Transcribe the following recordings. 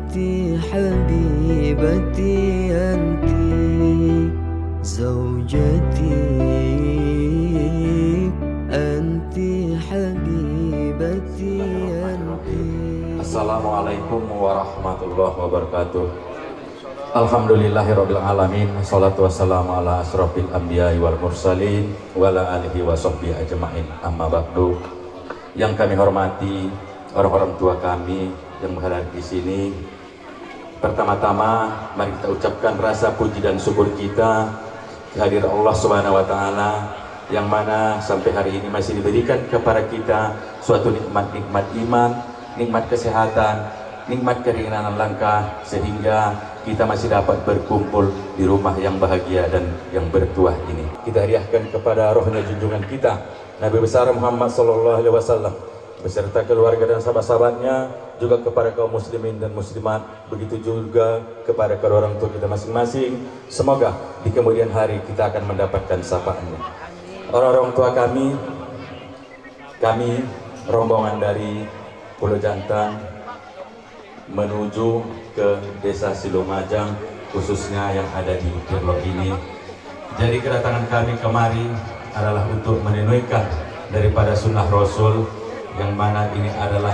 Anti habibati anti zaujati Anti habibati anti. Assalamualaikum warahmatullahi wabarakatuh. Alhamdulillahirabbil alamin. Shalatu wassalamu ala asrofil anbiya'i wal mursalin wa ala alihi wa sahbihi ajma'in. Amma ba'du. Yang kami hormati orang-orang tua kami yang berada di sini. Pertama-tama mari kita ucapkan rasa puji dan syukur kita kehadirat Allah Subhanahu wa taala yang mana sampai hari ini masih diberikan kepada kita suatu nikmat-nikmat iman, nikmat kesehatan, nikmat keringanan langkah, sehingga kita masih dapat berkumpul di rumah yang bahagia dan yang bertuah ini. Kita hadiahkan kepada rohnya junjungan kita Nabi besar Muhammad sallallahu alaihi wasallam beserta keluarga dan sahabat-sahabatnya, juga kepada kaum muslimin dan muslimat, begitu juga kepada kedua orang tua kita masing-masing. Semoga di kemudian hari kita akan mendapatkan syafaatnya. Orang-orang tua kami rombongan dari Pulau Jantan menuju ke desa Silomajang, khususnya yang ada di Depok ini. Jadi kedatangan kami kemari adalah untuk menunaikan daripada sunnah Rasul, yang mana ini adalah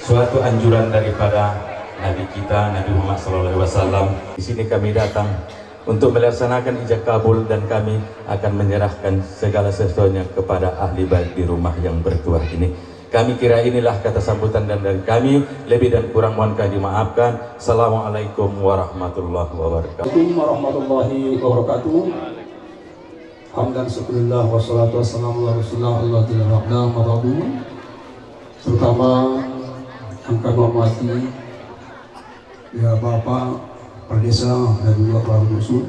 suatu anjuran daripada Nabi kita, Nabi Muhammad SAW. Di sini kami datang untuk melaksanakan ijab kabul, dan kami akan menyerahkan segala sesuatunya kepada ahli bait di rumah yang bertuah ini. Kami kira inilah kata sambutan dan dari kami, lebih dan kurang mohon dimaafkan. Assalamualaikum warahmatullahi wabarakatuh. Assalamualaikum warahmatullahi wabarakatuh. Hamdan syukurillah wassalatu wassalamu ala rasulillah Allah tidak makna mabadu. Terutama yang kami hormati ya Bapak Perdesa dan juga Pak Dusun,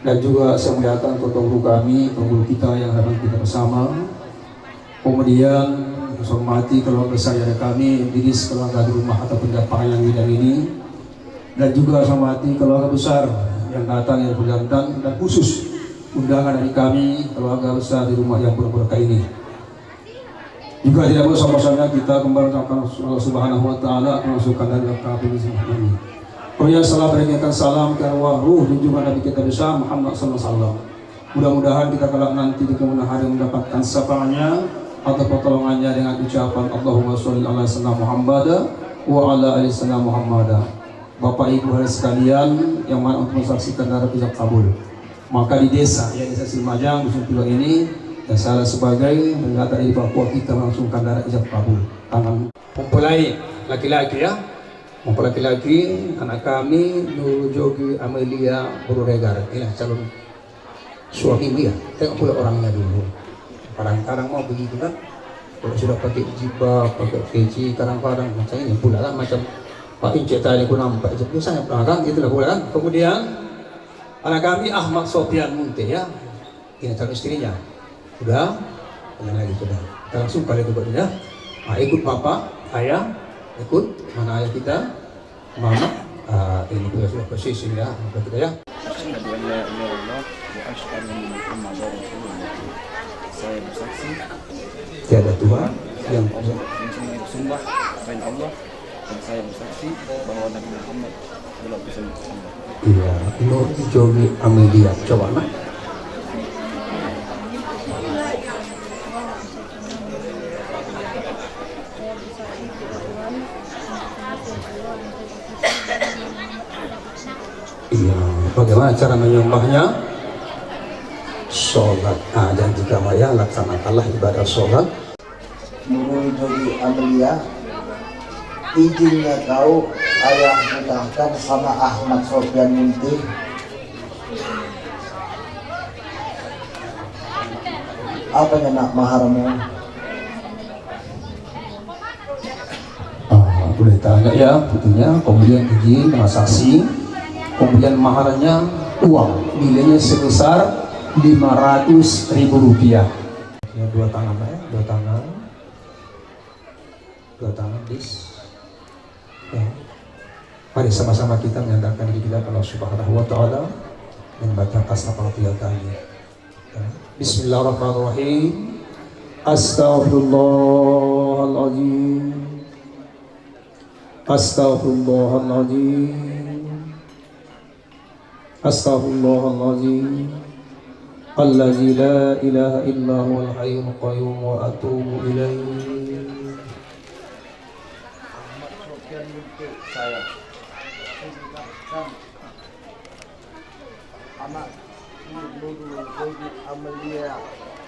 dan juga saya melihatkan pengguru kami, pengguru kita yang datang kita bersama. Kemudian saya hormati keluarga saya dan kami diri keluarga di rumah atau pendapat yang bidang ini, dan juga saya hormati keluarga besar yang datang yang berjantan, dan khusus undangan dari kami keluarga besar di rumah yang berberkah ini. Juga tidak boleh sama-sama kita kembali mengucapkan Allah Subhanahu wa taala masukkan dari kabul ini. Kemudian salam berikan salam ke arwah ruh junjungan Nabi kita besar Muhammad sallallahu alaihi wasallam. Mudah-mudahan kita kelak nanti di kemudian hari mendapatkan syafaatnya atau pertolongannya dengan ucapan Allahumma sholli ala sayyidina Muhammad wa ala ali sayyidina Muhammad. Bapak Ibu hadirin sekalian yang mana untuk menyaksikan darah ijab kabul. Maka di desa Silomajang Dusun Pulau ini, dan saya sebagai pendapat dari Papua, kita melangsungkan darah ijab kabul. Tangan mempelai laki-laki ya, mempelai laki-laki anak kami Nur Jogi Amelia Bururegar, inilah calon suami dia. Tengok pula orangnya dulu. Kadang-kadang mau begitu kan, kalau sudah pakai jibah, pakai peci, kadang-kadang macam ini pula kan, macam Pak Incet tadi pun nampak biasanya kan, itulah pula kan. Kemudian anak kami Ahmad Sofian Munte ya, ini calon istrinya. Sudah, jangan lagi sudah. Kita langsung kali itu ya. Nah, ikut papa, ayah, ikut mana ayah kita, mama. Ini juga sudah posisi ya, kita ya. Saya bersaksi Tiada Tuhan yang bersembah selain Allah, dan saya bersaksi bahwa Nabi Muhammad adalah utusan Allah. Iya, Nur Jogi Amelia, coba nak. Iya, bagaimana cara menyembahnya? Sholat. Nah, dan jika maya laksanakanlah ibadah sholat. Nur Jogi Amelia, izinnya kau ayah nikahkan sama Ahmad Sofian Munti. Apanya nak maharmu? Boleh tanya ya, tentunya. Kemudian izin transaksi, kemudian maharnya uang, nilainya sebesar Rp500.000. Ya, dua tangan ya, dua tangan bis. Ya. Mari sama-sama kita menyandarkan diri kita kepada Allah Subhanahu wa taala dan baca tasbih 3 kali. Ya. Bismillahirrahmanirrahim. Astaghfirullahaladzim. Astaghfirullahaladzim. Astaghfirullahaladzim. Allazi la ilaha illa huwal hayyul qayyum wa atubu ilaih. Saya anak Nurul Jogi Amelia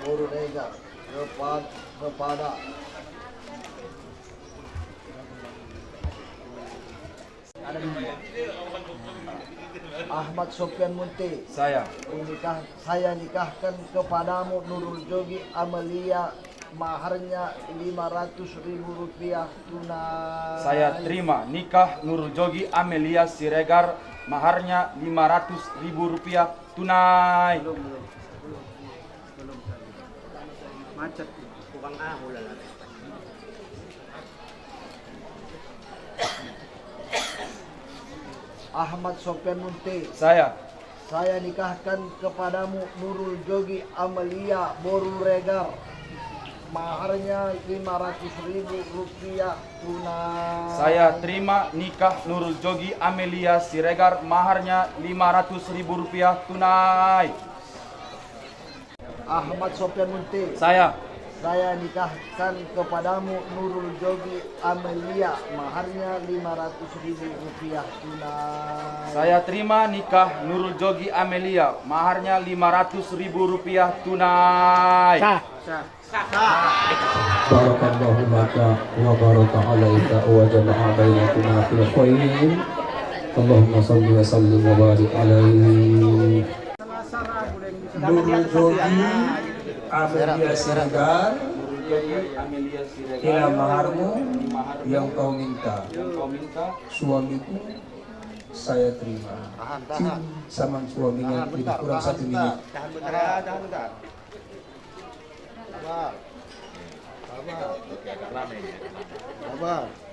Borurega kepada Ahmad Sofyan Munte. Saya nikahkan kepadamu Nurul Jogi Amelia, maharnya 500.000 rupiah tunai. Saya terima nikah Nurul Jogi Amelia Siregar, maharnya 500.000 rupiah tunai. Macet, tukang ahul lah. Ahmad Sofyan Munte. Saya nikahkan kepadamu Nurul Jogi Amelia Boruregar, maharnya 500.000 rupiah tunai. Saya terima nikah Nurul Jogi Amelia Siregar, maharnya 500.000 rupiah tunai. Ahmad Sofyan Munte. Saya nikahkan kepadamu Nurul Jogi Amelia, maharnya 500.000 rupiah tunai. Saya terima nikah Nurul Jogi Amelia, maharnya 500.000 rupiah tunai. Barakallahu laka wa baraka alaika wa jama'a bainakuma fil khair. Allahumma salli wa sallim wa barik alaihi. Nurul Jogi Amelia Siregar, ila maharmu yang kau minta. Suamiku saya terima. Sama suaminya lebih kurang 1 menit.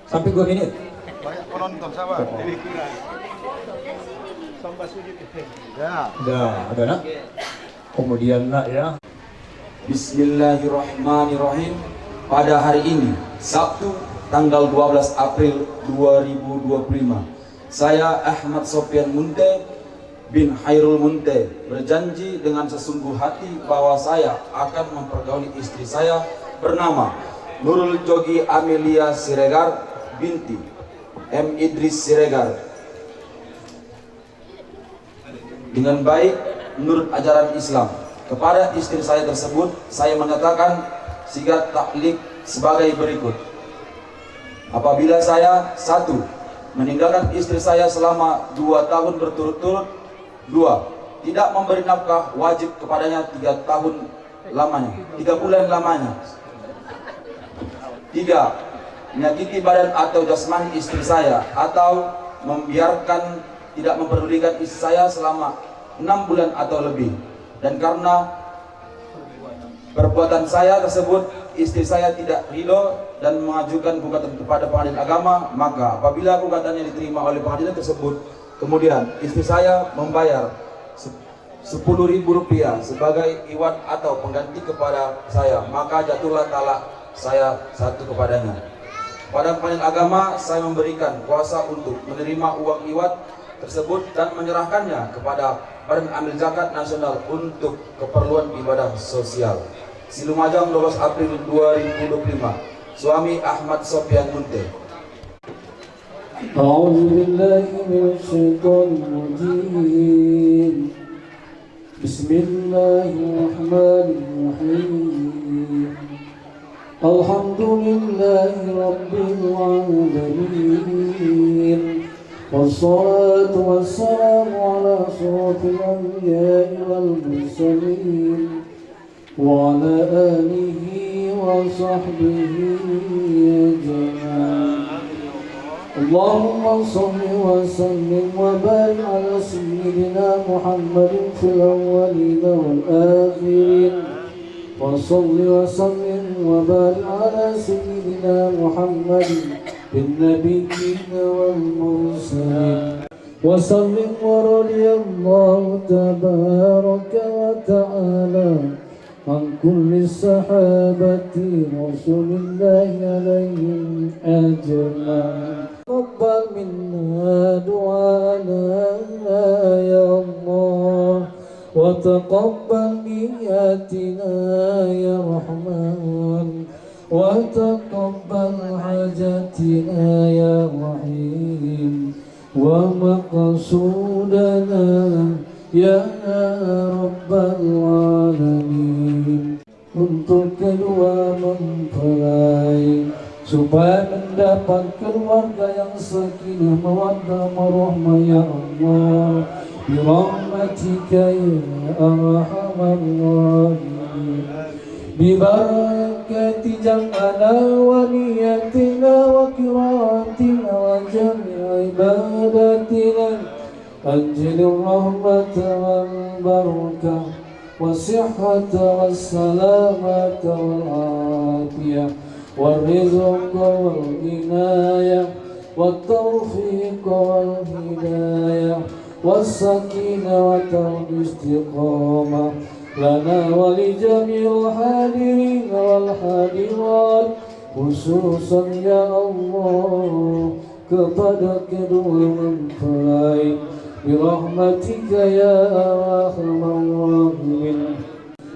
Sampai 2 menit. Banyak penonton sabar. Ya. Ada nak. Kemudian nak ya. Bismillahirrahmanirrahim. Pada hari ini, Sabtu, tanggal 12 April 2025, saya Ahmad Sofyan Munte bin Hairul Munte berjanji dengan sesungguh hati bahwa saya akan mempergauli istri saya bernama Nurul Jogi Amelia Siregar binti M. Idris Siregar dengan baik menurut ajaran Islam. Kepada istri saya tersebut, saya menyatakan sigat taklid sebagai berikut. Apabila saya 1. meninggalkan istri saya selama 2 tahun berturut-turut, 2. tidak memberi nafkah wajib kepadanya 3 tahun lamanya, 3 bulan lamanya, 3. menyakiti badan atau jasmani istri saya atau membiarkan tidak memperdulikan istri saya selama 6 bulan atau lebih. Dan karena perbuatan saya tersebut, istri saya tidak ridho dan mengajukan gugatan kepada pengadilan agama, maka apabila gugatannya diterima oleh pengadilan tersebut, kemudian istri saya membayar 10.000 rupiah sebagai iwan atau pengganti kepada saya, maka jatuhlah talak saya 1 kepadanya. Pada pengadilan agama, saya memberikan kuasa untuk menerima uang iwat tersebut dan menyerahkannya kepada Badan Amil Zakat Nasional untuk keperluan ibadah sosial. Silumajang 12 April 2025. Suami Ahmad Sofyan Munte. A'udzu billahi minasyaitonir rajim. Bismillahirrahmanirrahim. Alhamdulillahi rabbil alamin. والصلاة والسلام على أشرف الأنبياء والمرسلين وعلى آله وصحبه أجمعين. اللهم صل وسلم وبارك على سيدنا محمد في الأولين والآخرين وصل وسلم وبارك على سيدنا محمد بالنبيين والمرسلين وسلم ورضي الله تبارك وتعالى عن كل الصحابة رسول الله عليهم أجمعين. وتقبل نياتنا يا رحمن وتقبل حاجاتنا يا رحيم ومقصودنا ya Rabbal Alamin. Untuk kedua mempelai supaya mendapat keluarga yang sakinah mawaddah warahmah ya Allah, bi rahmatika ya arhamar rahimin, bi barakati jam'ana wa niyatina wa qiraatina wa jami' ibadatina أنزل الرحمة والبركة والصحة والسلامة والعافية والرزق والعناية والتوفيق والهداية والسكينة والاستقامة لنا ولجميع الحاضرين والحاضرات خصوصا يا الله kepada kedua mempelai birahmatika ya arhamar rahimin.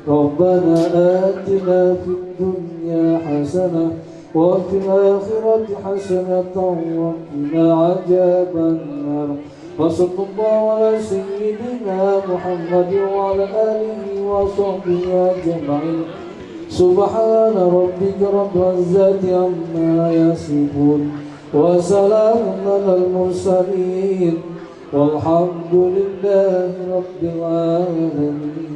Rabbana atina fid dunya hasanah wa fil akhirati hasanatan wa qina adzabannar. Wa sallallahu ala sayyidina Muhammadin wa ala alihi wa sahbihi ajma'in. Subhana rabbika rabbil izzati amma yasifun وسلام على المرسلين والحمد لله رب العالمين.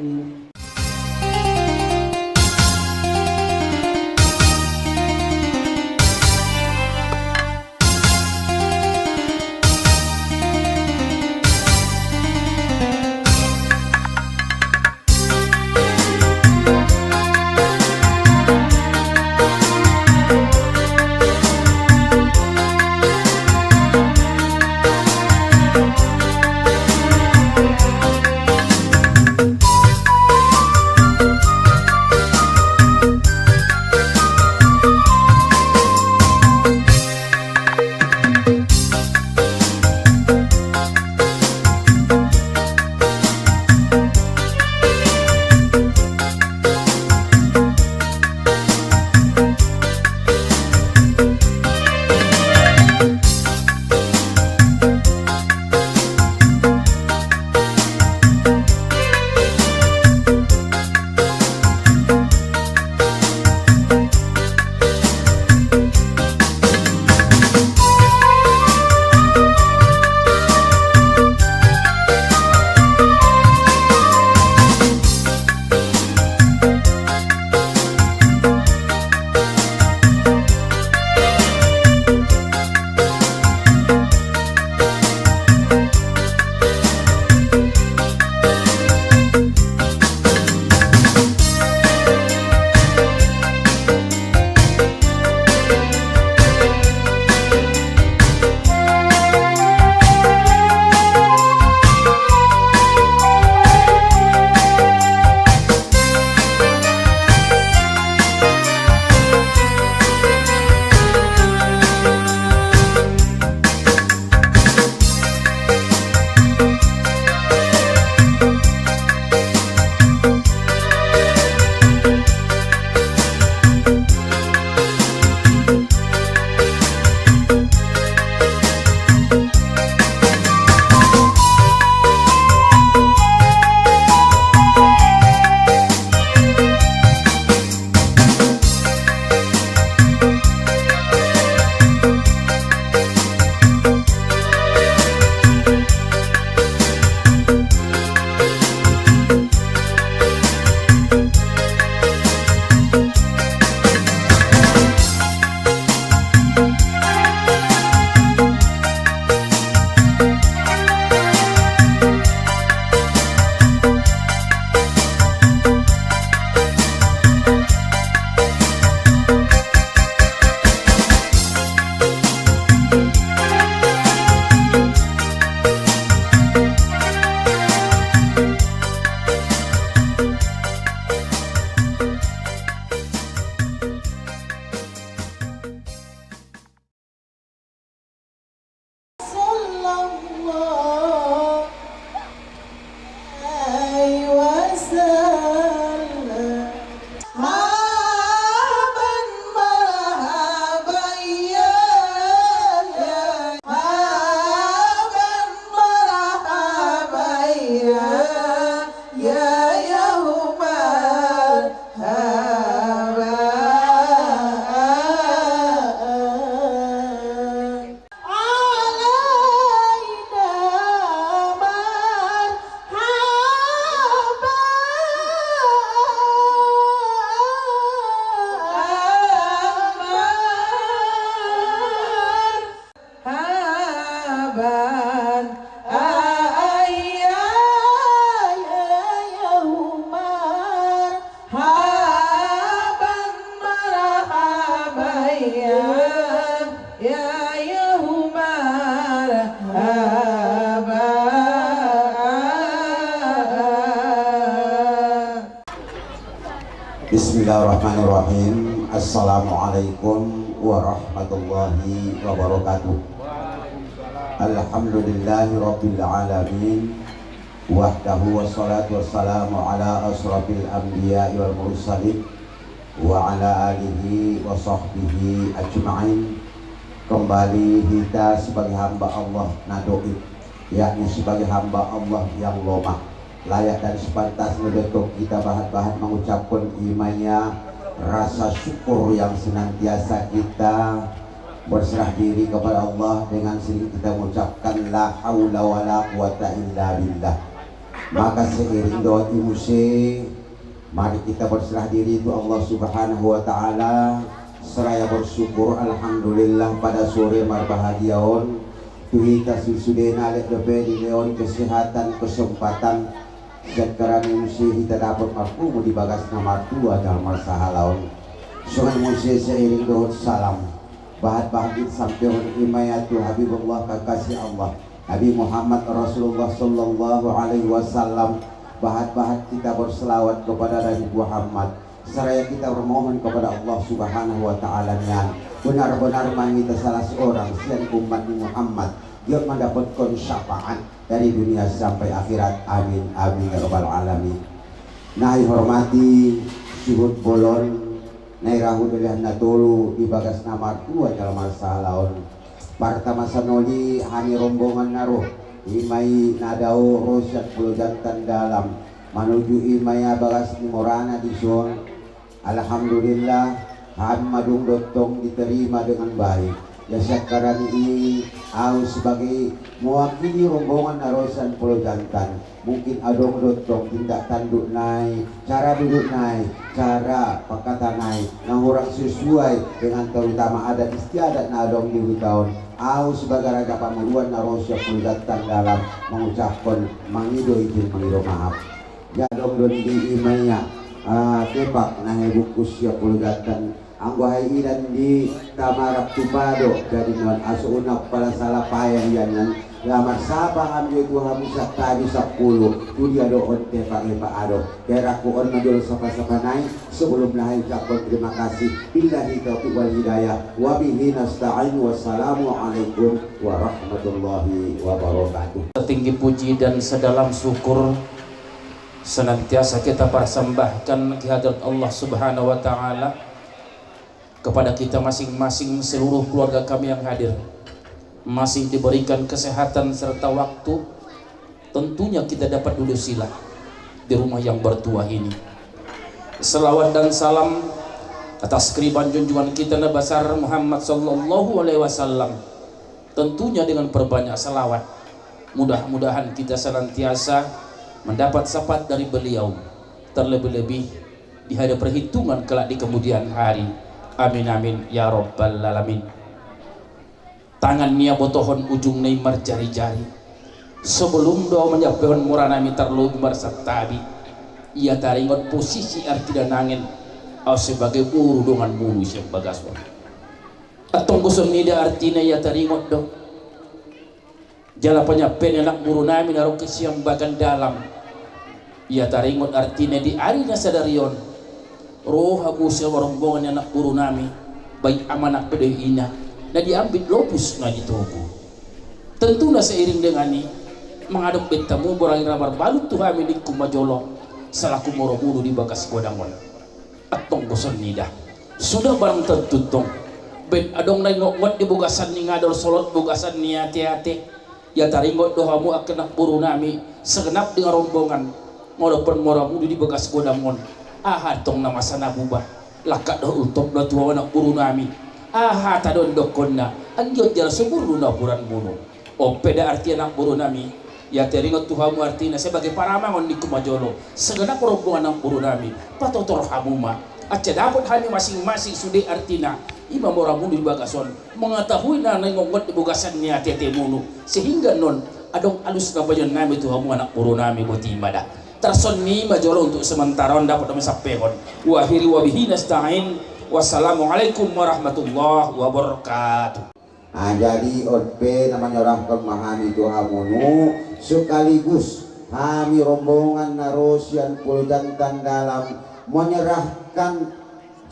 Bismillahirrahmanirrahim. Assalamualaikum warahmatullahi wabarakatuh. Alhamdulillahi rabbil alamin. Wahdahu wassalatu wassalamu ala asrafil anbiya'i wal mursalin wa ala alihi wa sahbihi ajma'in. Kembali kita sebagai hamba Allah nadoib, yakni sebagai hamba Allah yang lomah, layak dan sepantas untuk kita bahan-bahan mengucapkan imannya rasa syukur yang senantiasa kita berserah diri kepada Allah dengan sering kita mengucapkan la haula wala quwata illa billah. Maka seiring doa imusi, mari kita berserah diri itu Allah Subhanahu wa taala seraya bersyukur alhamdulillah pada sore marbahagiaon kita sudena lek dobe di leon kesehatan kesempatan sekarang musi kita dapat mafhum di bagas nomor 2 dalam masalah sungai musi seiring doa salam bahat-bahat sampai imayatu Habibullah kekasih Allah Nabi Muhammad Rasulullah sallallahu alaihi wasallam. Bahat-bahat kita berselawat kepada Nabi Muhammad seraya kita bermohon kepada Allah Subhanahu wa taala yang benar-benar kita salah seorang sian umat Muhammad yang mendapatkan syafaat dari dunia sampai akhirat. Amin amin ya rabbal alamin. Nah hormati syuhud bolon nai rahudilah natulu di bagas nomor 2 dalam masalah pertama sanoli hani rombongan naruh imai nadau rosyad puluh jantan dalam menuju imaya bagas morana di zon. Alhamdulillah Hammadung Dotong diterima dengan baik. Ya sekarang ini aku sebagai mewakili rombongan narosan Pulau Jantan, mungkin adong dotong tindak tanduk naik, cara duduk naik, cara pakatan naik, yang orang sesuai dengan terutama adat istiadat nadong di tahun. Aku sebagai raja pamuruan narosan Pulau Jantan dalam mengucapkan mangido izin mangido maaf. Ya dong don di imanya tepak naik bukus ya Pulau Jantan. Anggo hairan di tamarap tupado dari nuan asunak pada salah payang yanan lamar sabah ambil itu hamusak tadi 10 tu dia doon tepa epa ado keraku on madul sapa-sapa naik sebelum lahir ucapkan terima kasih billahi taufiq wal hidayah wa bihi nasta'in. Wassalamualaikum warahmatullahi wabarakatuh. Setinggi puji dan sedalam syukur senantiasa kita persembahkan kehadirat Allah Subhanahu wa taala kepada kita masing-masing, seluruh keluarga kami yang hadir masih diberikan kesehatan serta waktu. Tentunya kita dapat duduk sila di rumah yang bertuah ini. Selawat dan salam atas keriban junjungan kita Nabi besar Muhammad sallallahu alaihi wasallam, tentunya dengan perbanyak selawat. Mudah-mudahan kita senantiasa mendapat syafaat dari beliau, terlebih-lebih di hari perhitungan kelak di kemudian hari. Amin amin ya rabbal alamin. Tangan nia botohon ujung neymar jari-jari sebelum doa menyampaikan muranami terlumbar sabtabi ia taringot posisi arti dan angin sebagai uru dengan mulu siap bagaswan atau gusun nida artinya ia taringot dong jala penyampaian anak murunami naruh kesiam bagan dalam ia taringot artinya di arina sadarion roh habusnya rombongan anak guru nami baik amanah pedih ina na diambil lopus na ditogo. Tentunya seiring dengan ini menghadap bentamu borang ramar balut tuh kami di kumajolo selaku morobulu di bagas godangon atong gosan nidah sudah barang tentu tong ben adong nengok di bugasan ni ngador solot bugasan ni hati-hati ya taringot dohamu akan nak buru nami segenap dengan rombongan ngoropan morobulu di bagas godangon. Tong nama sana bubah lakat doh untuk tua anak buru nami tadon dokonna anjot jala seburu na puran buru peda arti anak buru nami ya teringat tuhamu artinya sebagai paramangon di kumajolo segenap rombongan anak buru nami patotor hamuma Acca dapat hanya masing-masing sudah artina imam orang munu di bagason mengetahui na ngongot di bugasannya tete munu sehingga non adong alus kabayan nami tu hamu anak puru nami buti ibadah terson ni majolo untuk sementara dapat kami sampaikan wa akhiri wa bihi nasta'in wassalamualaikum warahmatullahi wabarakatuh. Jadi ODP namanya orang memahami Tuhan munu sekaligus kami rombongan narosian puluh-jantan dalam menyerahkan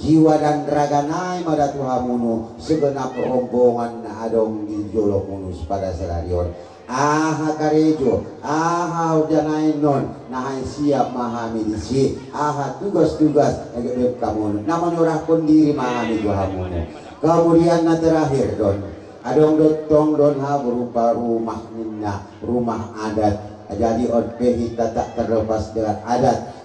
jiwa dan raga naik pada Tuhan munu segenap rombongan adong di jolok munu pada selarion aha karejo aha ujanai non nahai siap mahami disi aha tugas-tugas agak kamu namanya orang diri mahami Tuhan munu kemudian terakhir don adong dotong don ha berupa rumah minna rumah adat jadi ODP kita tak terlepas dengan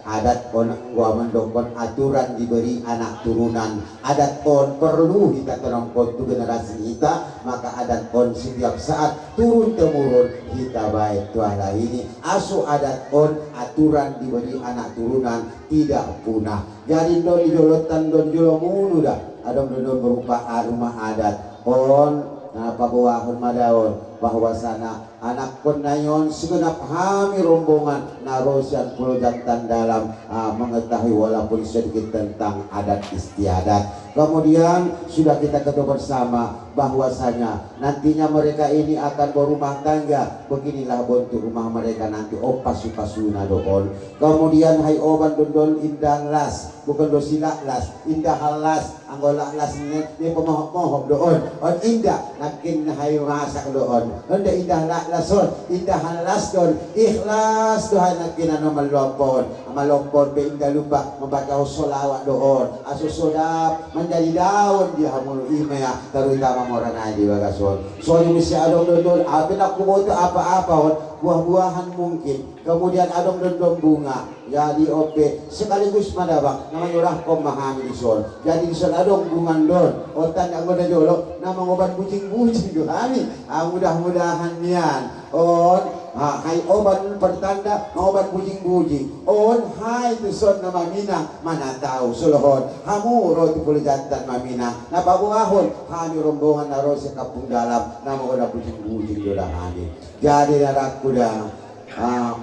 adat on gua mendokon aturan diberi anak turunan adat on perlu kita terangkot tu generasi kita maka adat on setiap saat turun temurun kita baik tuala ini asu adat on aturan diberi anak turunan tidak punah jadi don jolotan don jolomunu dah adong don berupa rumah adat on pabuahun madaon bahwa sana anak penayon segenap hami rombongan narosian pulau jantan dalam mengetahui walaupun sedikit tentang adat istiadat. Kemudian sudah kita ketahui bersama bahwasanya nantinya mereka ini akan berumah tangga. Beginilah bentuk rumah mereka nanti pasu-pasuna doon. Kemudian hai oban dondol indah las bukan dosila las indah las anggola las ni pemohok-mohok doon on indah nakin hai masak doon onda indah lason indah las doon ikhlas dohan nakin ano malompon be indah lupa membaca solawat doon aso sodap menjadi daun dia hamul imaya terutama morana di bagason soalnya mesti adong dondol abin aku mau apa-apa buah-buahan mungkin kemudian adong dondong bunga jadi OP sekaligus madabang namanya orang pemahami di sol jadi di sol adong bunga don otan yang udah jolok nama obat bucing-bucing tuh kami mudah-mudahan nian on hai obat pertanda obat bucing-bucing on hai tu sol nama minang mana tahu solohon hamu roti puluh jantan mamina napa buahon kami rombongan naros kampung dalam nama obat bucing-bucing dolah kami jadi naraku dah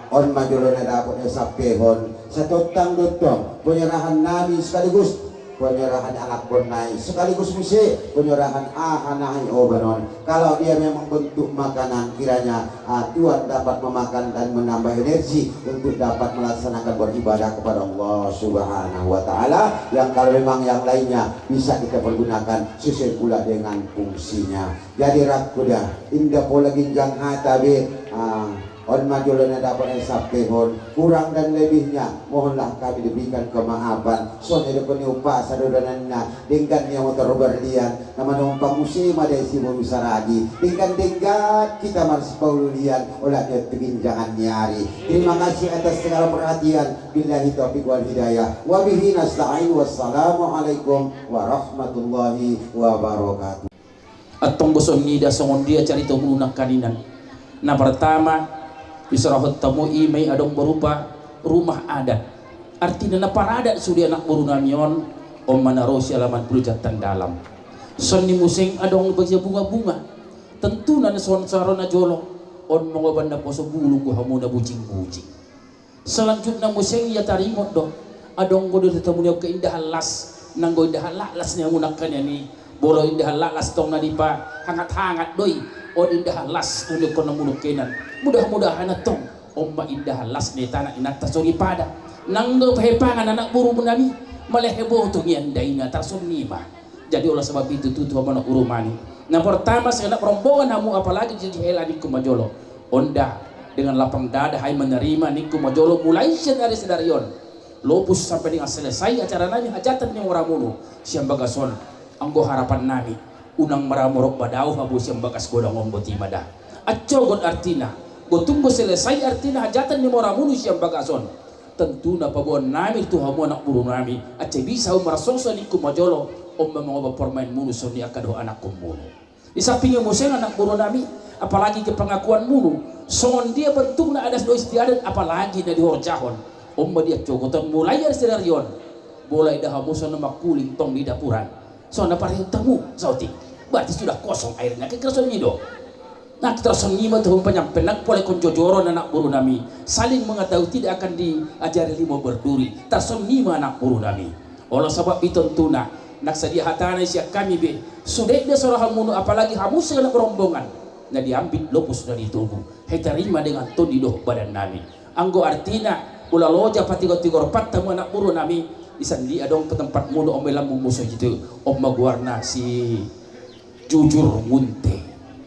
on majolo na dapat sapehon sa totang dotong penyerahan nami sekaligus penyerahan anak bonai sekaligus misi penyerahan ahanai obanon kalau dia memang bentuk makanan kiranya Tuhan dapat memakan dan menambah energi untuk dapat melaksanakan beribadah kepada Allah Subhanahu wa taala yang kalau memang yang lainnya bisa kita pergunakan sesuai pula dengan fungsinya jadi rakuda indah pola ginjang hatabe on majolana dapat sapehon kurang dan lebihnya mohonlah kami diberikan kemaafan son ada peniupa sadodananna dengan yang motor berlian nama numpang musim ada isi saragi dengan kita masih paulian olehnya teginjangan nyari terima kasih atas segala perhatian billahi taufiq wal hidayah wa bihi nasta'in wassalamualaikum warahmatullahi wabarakatuh. Atong boson nida songon dia cari tahu melunak kaninan nah pertama Bisrahut tamu imai adong berupa rumah adat artinya napa adat sudah anak burunamion om manarosi alaman pelujatan dalam soni musing adong baca bunga-bunga tentu nana son sarona jolo on mga banda poso bulu ku hamuna bucing-bucing selanjutnya musing ya tarimot do adong godo tetamu niya keindahan las nanggo indahan las niya ngunakan ni bolo indahan las tong nadipa hangat-hangat doi on indahan las unik kono muluk kenan mudah-mudahan atong omba indah las ni tanah inata sori pada nanggo pehepangan anak buru menami malehebo tu ngiandaina tarsumnima jadi oleh sebab itu tutu mana urumani nah pertama saya nak rombongan hamu apalagi jadi hela niku majolo onda dengan lapang dada hai menerima niku majolo mulai dari sedarion lopus sampai dengan selesai acara nami hajatan yang orang munu siang bagason anggo harapan nami unang maramorok badau habu siang bagas godang omboti madah acogon artina tunggu selesai artinya hajatan ni orang mulu siang bagason tentu na pabuan nami tu hamu anak buru nami ace bisa umarasoso ni kumajolo om memang permain mulu soni akado anak kumulu di sampingnya museng anak buru nami apalagi ke pengakuan mulu songon dia bentuknya ada dua istiadat apalagi na di horjahon om dia cogotan mulai dari sedarion boleh dah musuh nama kuling tong di dapuran. Soalnya para temu sauti. Berarti sudah kosong airnya. Kekerasan nyido. Nah terus ngima tuh penyampen nak boleh konjojoron anak buru nami. Saling mengetahui tidak akan diajari limo berduri. Terus ngima anak buru nami. Oleh sebab itu tuna nak sedia hatana siap kami be. Sudah dia seorang munu apalagi hamus segala rombongan. Nah diambil lopus dari tubuh. Terima dengan todi doh badan nami. Anggo artinya ulah loja patigo-tigor patamu anak buru nami disandi adong ke tempat mulu omelam musuh gitu om maguarna si jujur munte.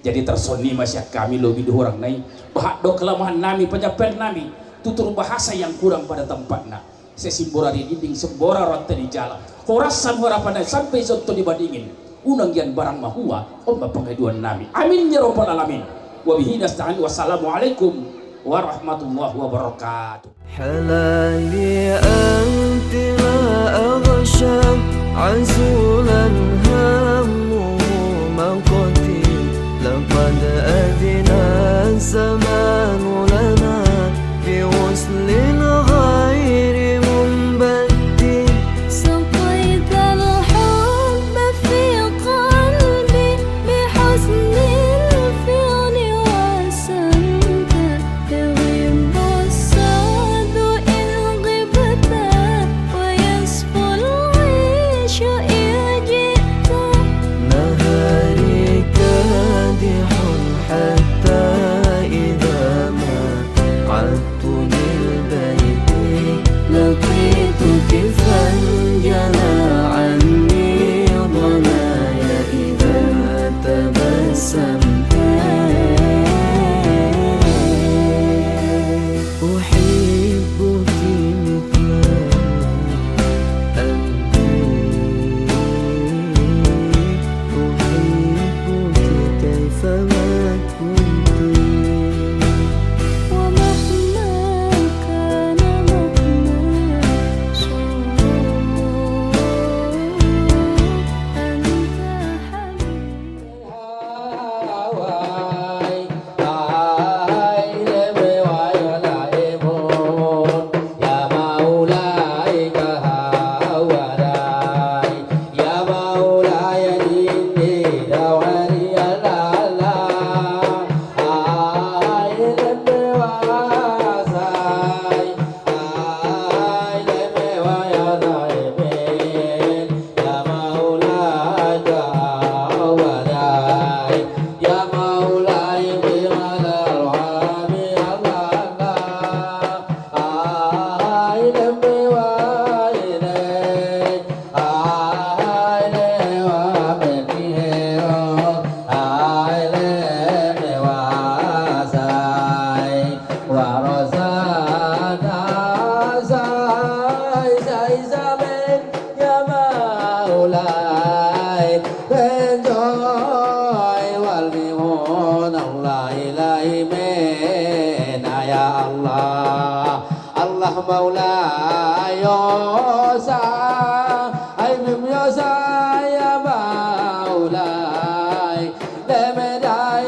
Jadi tersoni masyarakat kami lebih dua orang naik bahak do kelemahan nami penyampaian nami tutur bahasa yang kurang pada tempatnya. Sesimbora di dinding sembora rata di jalan. Horasan harapan sampai contoh dibandingin. Unang yan barang mahua om pengaduan nami. Amin ya rabbal alamin. Wabihi nasta'in. Wassalamualaikum warahmatullahi wabarakatuh. حلالي أنت لا أغشى عزولا همه موقتي لقد أدنى الزمان لنا في وصل غير منبت سقيت الحب في قلبي بحسن الفعل وسمت يغيب السعد إن غبت ويصفو العيش إن جئت نهاري كادح حتى إذا ما عدت للبيت لقيتك فانجلى عني ضنايا إذا تبسمت أحبك مثل أنت أحبك كيفما كنت ومهما كان مهما صار أنت حبيبي Allah Maulaya yosa aibim yosa ya Maulay lemedai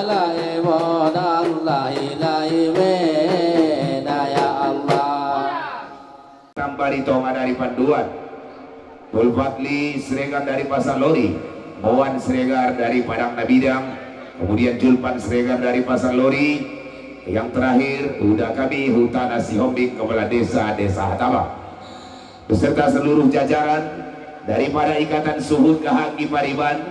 la ibon Allah ilaimena ya Allah. Barito nga dari Panduan, Bulfatli Sregar dari Pasar Lori, Mowan Sregar dari Padang Nabidang, kemudian Julpan Sregar dari Pasar Lori. Yang terakhir udah kami Hutana Sihombing Kepala Desa Hataba beserta seluruh jajaran daripada Ikatan Suhud Kahanggi Pariban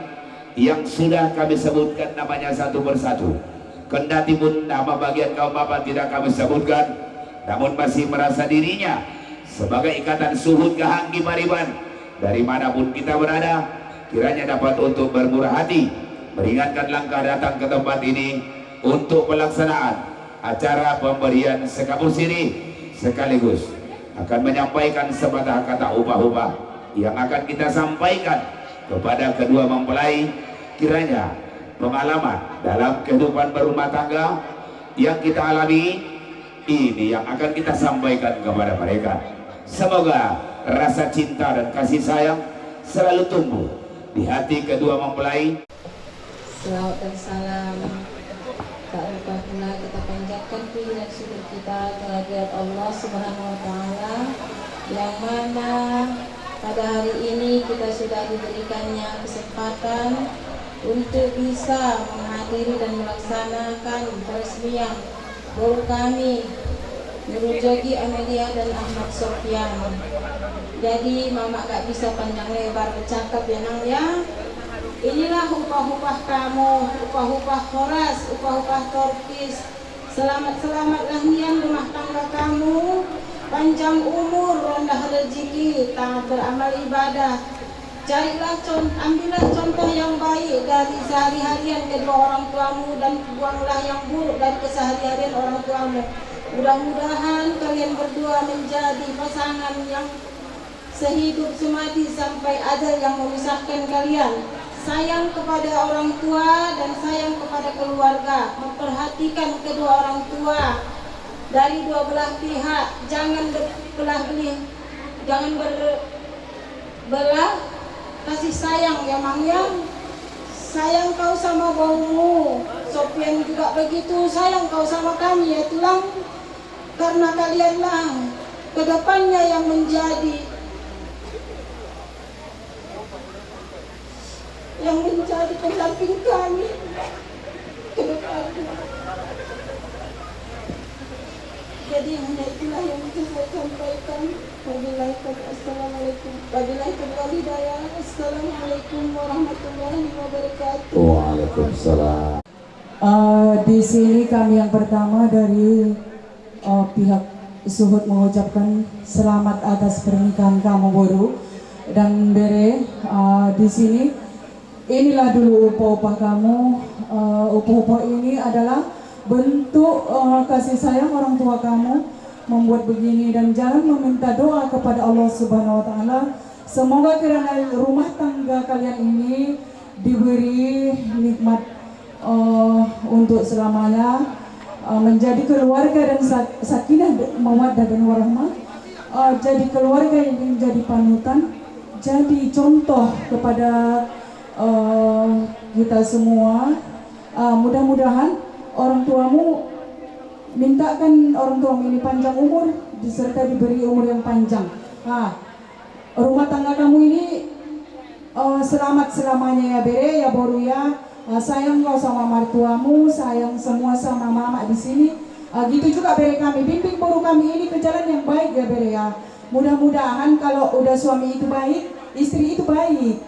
yang sudah kami sebutkan namanya satu persatu. Kendati pun nama bagian kaum bapak tidak kami sebutkan, namun masih merasa dirinya sebagai Ikatan Suhud Kahanggi Pariban dari manapun kita berada, kiranya dapat untuk bermurah hati meringankan langkah datang ke tempat ini untuk pelaksanaan acara pemberian sekabur siri, sekaligus akan menyampaikan sepatah kata ubah-ubah yang akan kita sampaikan kepada kedua mempelai. Kiranya pengalaman dalam kehidupan berumah tangga yang kita alami ini yang akan kita sampaikan kepada mereka. Semoga rasa cinta dan kasih sayang selalu tumbuh di hati kedua mempelai. Selawat dan salam tak lupa pula kita panjatkan puji dan syukur kita kehadirat Allah Subhanahu wa taala yang mana pada hari ini kita sudah diberikannya kesempatan untuk bisa menghadiri dan melaksanakan peresmian guru kami Nurul Jogi Amelia dan Ahmad Sofyan. Jadi mama gak bisa panjang lebar bercakap ya Nang ya. Inilah upah-upah kamu, upah-upah Horas, upah-upah Torkis. Selamat-selamatlah nian rumah tangga kamu, panjang umur, rendah rezeki, taat beramal ibadah. Ambillah contoh yang baik dari sehari-harian kedua orang tuamu dan buanglah yang buruk dari keseharian orang tuamu. Mudah-mudahan kalian berdua menjadi pasangan yang sehidup semati sampai ajal yang memisahkan kalian. Sayang kepada orang tua dan sayang kepada keluarga. Memperhatikan kedua orang tua dari dua belah pihak. Jangan berbelah-belah, jangan berbelah. Kasih sayang ya Mang ya. Sayang kau sama baumu. Sofyan juga begitu. Sayang kau sama kami ya Tulang. Karena kalianlah kedepannya yang menjadi pendamping kami ke depannya. Jadi hanya itulah yang bisa saya sampaikan. Wabillahi taufiq. Assalamualaikum. Wabillahi taufiq wal hidayah. Assalamualaikum warahmatullahi wabarakatuh. Waalaikumsalam. Di sini kami yang pertama dari pihak Suhud mengucapkan selamat atas pernikahan kamu Boru dan Bere. Di sini inilah dulu upah-upah kamu. Upah-upah ini adalah bentuk kasih sayang orang tua kamu membuat begini, dan jangan meminta doa kepada Allah Subhanahu wa taala. Semoga kiranya rumah tangga kalian ini diberi nikmat untuk selamanya, menjadi keluarga dan sakinah mawaddah dan warahmah, jadi keluarga yang menjadi panutan, jadi contoh kepada kita semua. Mudah-mudahan orang tuamu, mintakan orang tuamu ini panjang umur diserta diberi umur yang panjang. Rumah tangga kamu ini selamat selamanya ya Bere ya Boru ya. Sayang kau sama mertuamu, sayang semua sama mama di sini. Gitu juga Bere kami, bimbing Boru kami ini ke jalan yang baik ya Bere ya. Mudah-mudahan kalau udah suami itu baik, istri itu baik.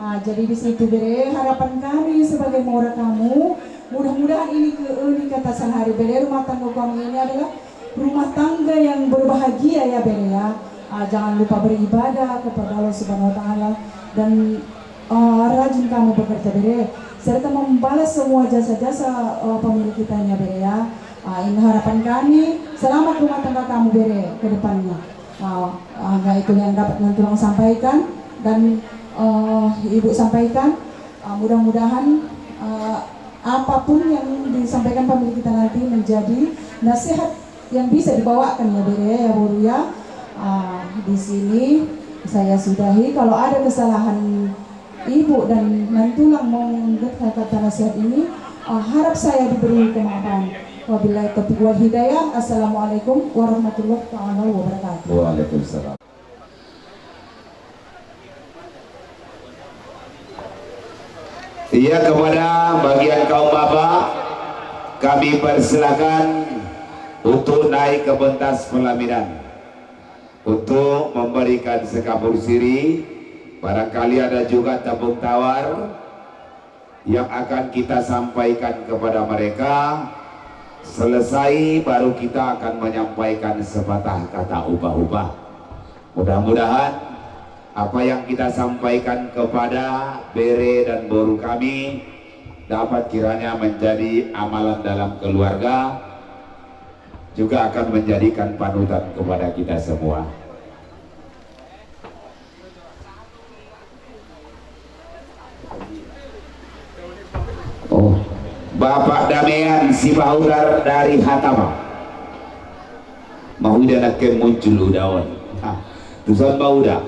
Jadi di situ Bere, harapan kami sebagai mora kamu, mudah-mudahan ini kata sehari Bere, rumah tangga kami ini adalah rumah tangga yang berbahagia ya Bere ya. Jangan lupa beribadah kepada Allah Subhanahu wa taala dan rajin kamu bekerja Bere, serta membalas semua jasa-jasa pemilik kita ya Bere ya. Ini harapan kami, selamat rumah tangga kamu Bere ke depannya. Itu yang dapat Tulang sampaikan dan Ibu sampaikan. Mudah-mudahan apapun yang disampaikan pemilik kita nanti menjadi nasihat yang bisa dibawakan ya Bere ya Boru ya. Di sini saya sudahi. Kalau ada kesalahan Ibu dan Tulang mau kata nasihat ini, harap saya diberi kemaafan. Wabillahi taufiq wal hidayah. Assalamualaikum warahmatullahi wabarakatuh. Waalaikumsalam. Iya, kepada bagian kaum bapak kami persilakan untuk naik ke pentas pelaminan untuk memberikan sekapur siri. Barangkali ada juga tepuk tawar yang akan kita sampaikan kepada mereka. Selesai baru kita akan menyampaikan sepatah kata ubah-ubah. Mudah-mudahan apa yang kita sampaikan kepada Bere dan Boru kami dapat kiranya menjadi amalan dalam keluarga, juga akan menjadikan panutan kepada kita semua. Bapak Damian Sibaudar dari Hatama mahuda nak muncul udawan. Tusan bauda.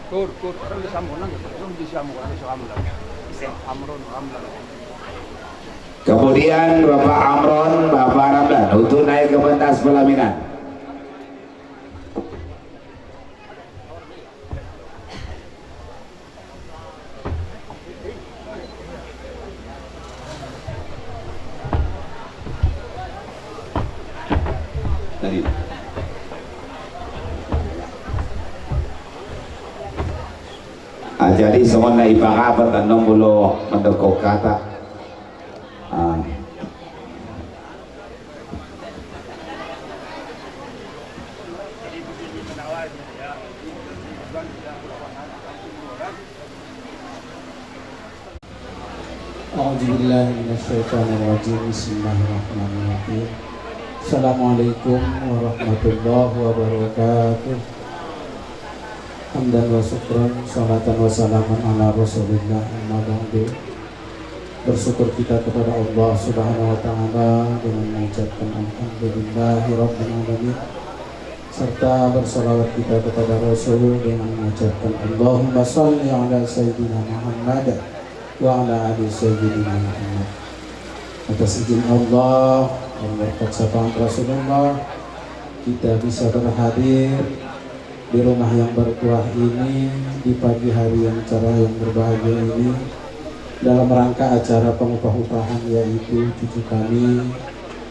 Kur orang disambung lagi, belum disambung lagi Amron. Kemudian Bapak Amron, Bapak Ramdan untuk naik ke pentas pelaminan. Tadi. Jadi semua ibarat dan nombolo mendekok kata. Bismillahirrahmanirrahim. Assalamualaikum warahmatullahi wabarakatuh. Hamdan wa syukran, salatan wa salaman ala rasulillah, amma ba'du. Bersyukur kita kepada Allah subhanahu wa ta'ala dengan mengucapkan alhamdulillahi rabbil alamin, serta bersalawat kita kepada Rasul dengan mengucapkan Allahumma salli ala sayyidina Muhammad wa ala ali sayyidina Muhammad. Atas izin Allah dan berkat syafaat Rasulullah, kita bisa berhadir di rumah yang berkuah ini di pagi hari yang cerah yang berbahagia ini dalam rangka acara pengupah-upahan, yaitu cucu kami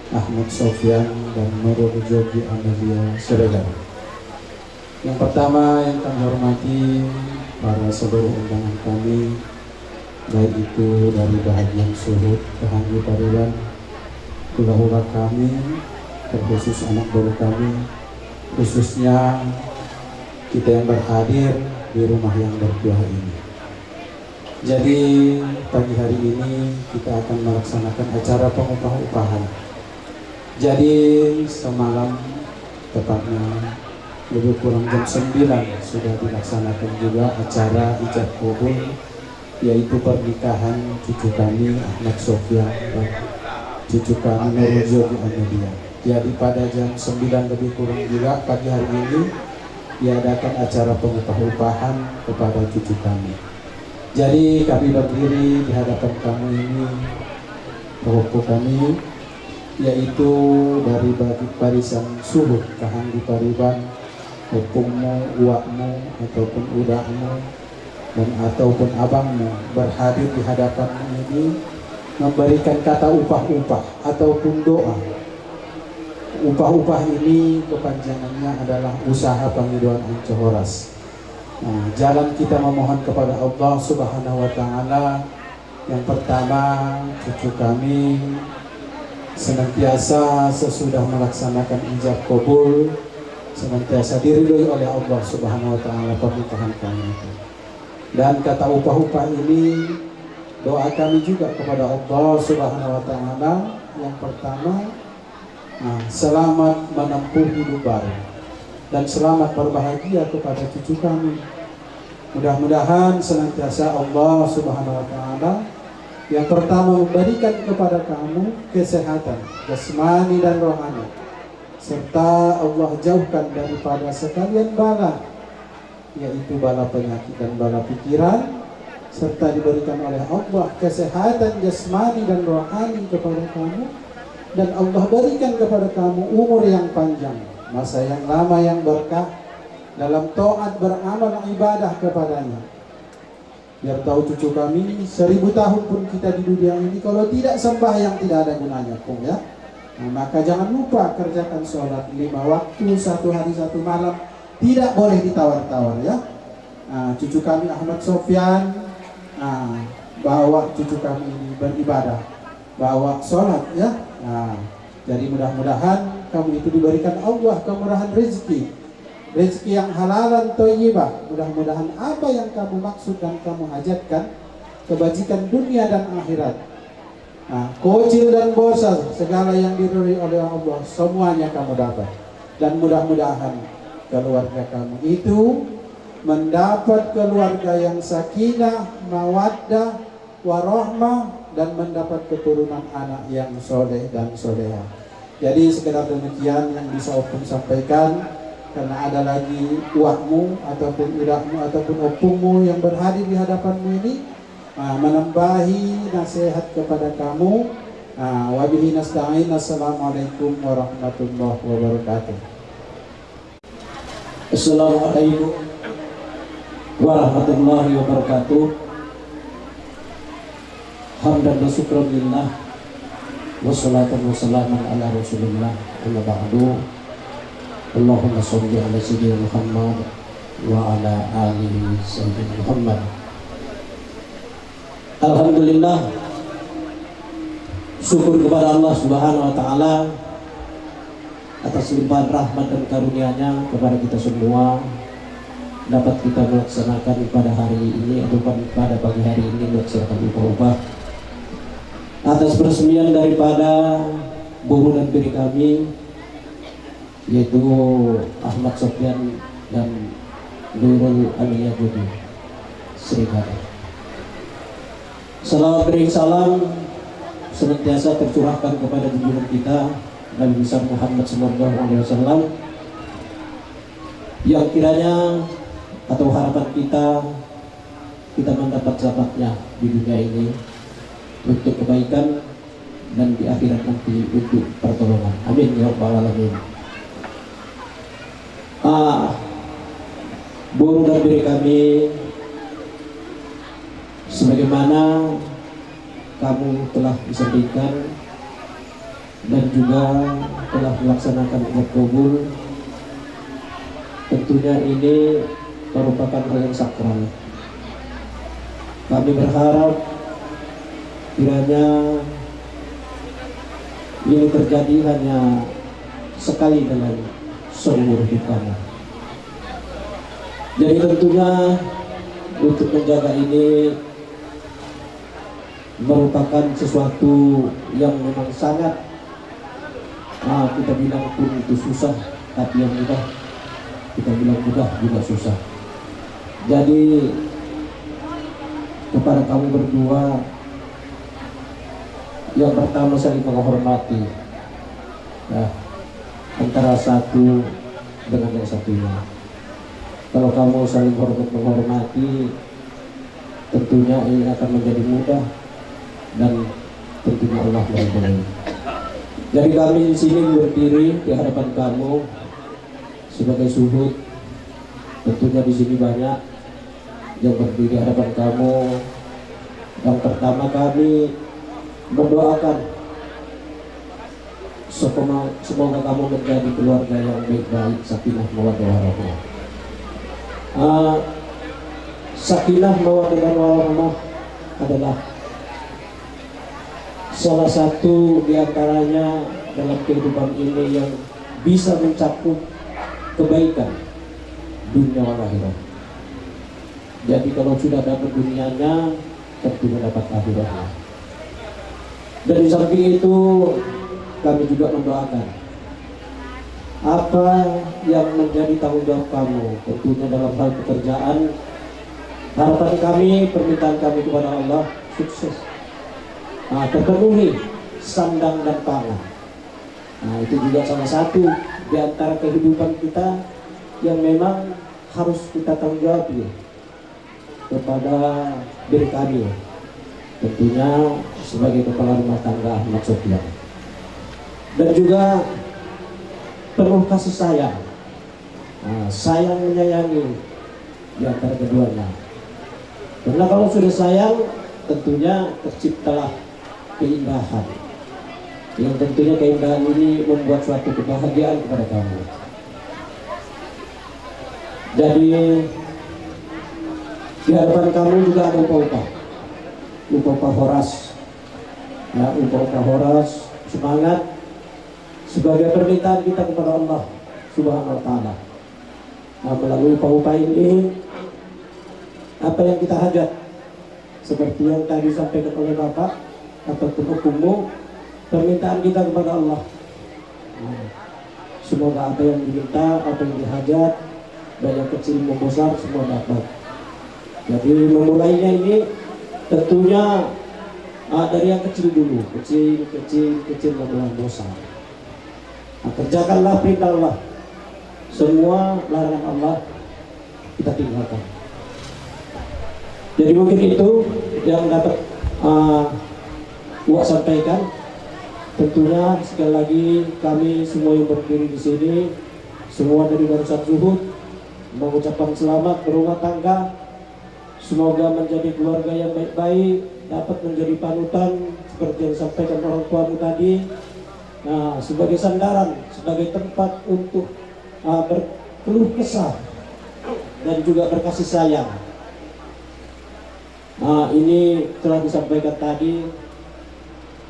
Ahmad Sofyan dan Nurul Jogi Amelia Siregar. Yang pertama yang kami hormati para seluruh undangan kami, baik itu dari bahagian Suhud, Kehangi Pariban, hula-hula kami, terkhusus anak baru kami, khususnya kita yang berhadir di rumah yang berkuah ini. Jadi pagi hari ini kita akan melaksanakan acara pengupah-upahan. Jadi semalam, tepatnya lebih kurang jam 9, sudah dilaksanakan juga acara ijab kabul, yaitu pernikahan cucu kami Ahmad Sofyan dan cucu kami Nurul Jogi Amelia. Jadi pada jam 9 lebih kurang juga pagi hari ini diadakan acara pengupah-upahan kepada cucu kami. Jadi kami berdiri di hadapan kamu ini, pokok kami, yaitu dari barisan Suhud, Kehangi Pariban, hukummu, uakmu, ataupun udahmu, dan ataupun abangmu berhadir di hadapanmu ini, memberikan kata upah-upah ataupun doa. Upah-upah ini kepanjangannya adalah usaha pengiduan Ancohoras. Nah, jalan kita memohon kepada Allah Subhanahu wa ta'ala, yang pertama, cucu kami senantiasa sesudah melaksanakan ijab kabul, senantiasa diridhoi oleh Allah Subhanahu wa ta'ala pernikahan kami itu. Dan kata upah-upah ini, doa kami juga kepada Allah Subhanahu wa ta'ala, yang pertama, selamat menempuh hidup baru dan selamat berbahagia kepada cucu kami. Mudah-mudahan senantiasa Allah Subhanahu wa ta'ala yang pertama memberikan kepada kamu kesehatan jasmani dan rohani, serta Allah jauhkan daripada sekalian bala, yaitu bala penyakit dan bala pikiran, serta diberikan oleh Allah kesehatan jasmani dan rohani kepada kamu. Dan Allah berikan kepada kamu umur yang panjang, masa yang lama yang berkah dalam taat beramal ibadah kepadanya. Biar tahu cucu kami, 1000 tahun pun kita di dunia ini, kalau tidak sembahyang tidak ada gunanya, Kung, ya. Nah, maka jangan lupa kerjakan sholat 5 waktu, 1 hari 1 malam, tidak boleh ditawar-tawar, ya. Nah, cucu kami Ahmad Sofyan, bawa cucu kami ini beribadah, bawa sholat, ya. Nah, jadi mudah-mudahan kamu itu diberikan Allah kemurahan rezeki, rezeki yang halalan thayyibah. Mudah-mudahan apa yang kamu maksud dan kamu hajatkan, kebajikan dunia dan akhirat, kecil dan besar, segala yang diridhoi oleh Allah, semuanya kamu dapat. Dan mudah-mudahan keluarga kamu itu mendapat keluarga yang sakinah, mawaddah, warahmah, dan mendapat keturunan anak yang soleh dan soleha. Jadi sekedar demikian yang bisa Opung sampaikan. karena ada lagi uakmu ataupun udahmu ataupun opungmu yang berhadir di hadapanmu ini menambahi nasihat kepada kamu. Wabihi nasta'in. Assalamualaikum warahmatullahi wabarakatuh. Assalamualaikum warahmatullahi wabarakatuh. Hamdan wa syukran lillah wassalatu wassalamu ala rasulillah amma ba'du. Allahumma sholli ala sayyidina Muhammad wa ala alihi sayyidina Muhammad. Alhamdulillah, syukur kepada Allah Subhanahu wa taala atas limpahan rahmat dan karunia-Nya kepada kita semua dapat kita melaksanakan pada hari ini atau pada pagi hari ini melaksanakan upah-upah atas peresmian daripada guru dan biri kami, yaitu Ahmad Sofyan dan Nurul Amelia Budi Sregar. Salawat beri salam senantiasa tercurahkan kepada junjungan kita Nabi besar Muhammad SAW, yang kiranya atau harapan kita mendapat selamatnya di dunia ini untuk kebaikan dan di akhirat nanti untuk pertolongan. Amin ya rabbal alamin. Guru dan biri kami, sebagaimana kamu telah disampaikan dan juga telah melaksanakan ibadah kubur, tentunya ini merupakan hal yang sakral. Kami berharap kiranya ini terjadi hanya sekali dalam seumur hidup kamu. Jadi tentunya untuk menjaga ini merupakan sesuatu yang memang sangat kita bilang pun itu susah, tapi yang mudah kita bilang mudah juga susah. Jadi kepada kamu berdua, yang pertama saling menghormati antara satu dengan yang satunya. Kalau kamu saling menghormati, tentunya ini akan menjadi mudah dan tentunya Allah meridhoi. Jadi kami di sini berdiri di hadapan kamu sebagai suhud. Tentunya di sini banyak yang berdiri di hadapan kamu. Yang pertama kami mendoakan semoga kamu menjadi keluarga yang baik-baik, sakinah mawaddah warahmah. Sakinah mawaddah warahmah adalah salah satu diantaranya dalam kehidupan ini yang bisa mencakup kebaikan dunia dan akhirat. Jadi kalau sudah dapat dunianya, tentunya dapat akhiratnya. Dan di samping itu kami juga mendoakan apa yang menjadi tanggung jawab kamu, tentunya dalam hal pekerjaan. Harapan kami, permintaan kami kepada Allah sukses, terpenuhi sandang dan pangan. Itu juga salah satu di antara kehidupan kita yang memang harus kita tanggung jawab kepada diri kami, tentunya sebagai kepala rumah tangga Ahmad Sofyan, dan juga penuh kasih sayang, sayang menyayangi di antara keduanya. Karena kalau sudah sayang, tentunya terciptalah keindahan, yang tentunya keindahan ini membuat suatu kebahagiaan kepada kamu. Jadi di hadapan kamu juga ada upah horas, upah horas semangat sebagai permintaan kita kepada Allah Subhanahu wa taala. Melalui upah ini, apa yang kita hajat seperti yang tadi disampaikan oleh Bapak ataupun hukummu, permintaan kita kepada Allah, semoga apa yang diminta, apa yang dihajat, banyak kecil maupun besar, semua dapat. Jadi memulainya ini tentunya dari yang kecil dulu, kecil maupun besar. Kerjakanlah perintah Allah, semua larangan Allah kita tinggalkan. Jadi mungkin itu yang dapat Wak sampaikan. Tentunya sekali lagi kami semua yang berdiri di sini, semua dari Barisan Zuhud, mengucapkan selamat berumah tangga. Semoga menjadi keluarga yang baik-baik, dapat menjadi panutan seperti yang disampaikan orang tuamu tadi. Nah, sebagai sandaran, sebagai tempat untuk berkeluh kesah dan juga berkasih sayang. Nah, ini telah disampaikan tadi.